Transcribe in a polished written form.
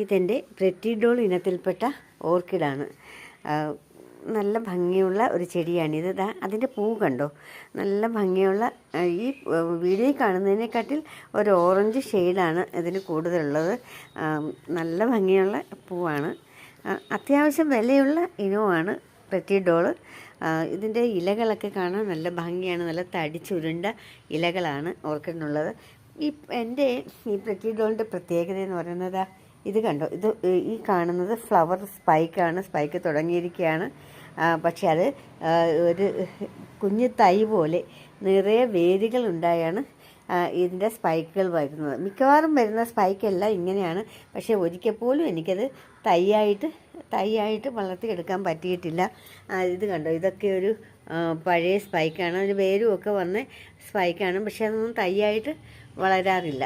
ഇതെൻ്റെ pretty doll ഇനത്തിൽപ്പെട്ട ഓർക്കിഡാണ്. നല്ല ഭംഗിയുള്ള ഒരു ചെടിയാണിത്. അതിൻ്റെ പൂ കണ്ടോ, നല്ല ഭംഗിയുള്ള, ഈ വീഡിയോയിൽ കാണുന്നതിനെക്കാട്ടിൽ ഒരു ഓറഞ്ച് ഷെയ്ഡാണ് ഇതിന് കൂടുതലുള്ളത്. നല്ല ഭംഗിയുള്ള പൂവാണ്. അത്യാവശ്യം വിലയുള്ള ഇനവുമാണ് പ്രെറ്റി ഡോള്. ഇതിൻ്റെ ഇലകളൊക്കെ കാണാൻ നല്ല ഭംഗിയാണ്. നല്ല തടിച്ചുരുണ്ട ഇലകളാണ് ഓർക്കിഡിനുള്ളത്. എൻ്റെ ഈ പ്രെറ്റി ഡോളിൻ്റെ പ്രത്യേകത എന്ന് പറയുന്നത് ഇത് കണ്ടോ, ഈ കാണുന്നത് ഫ്ലവർ സ്പൈക്കാണ്. സ്പൈക്ക് തുടങ്ങിയിരിക്കുകയാണ്. പക്ഷെ അത് ഒരു കുഞ്ഞു തൈ പോലെ നിറയെ വേരുകൾ ഉണ്ടായാണ് ഇതിൻ്റെ സ്പൈക്കുകൾ വരുന്നത്. മിക്കവാറും വരുന്ന സ്പൈക്കെല്ലാം ഇങ്ങനെയാണ്. പക്ഷേ ഒരിക്കൽ പോലും എനിക്കത് തൈയായിട്ട് വളർത്തിയെടുക്കാൻ പറ്റിയിട്ടില്ല. ഇത് കണ്ടോ, ഇതൊക്കെ ഒരു പഴയ സ്പൈക്കാണ്. അതിന് വേരും ഒക്കെ വന്ന സ്പൈക്കാണ്. പക്ഷേ അതൊന്നും തൈയായിട്ട് വളരാറില്ല.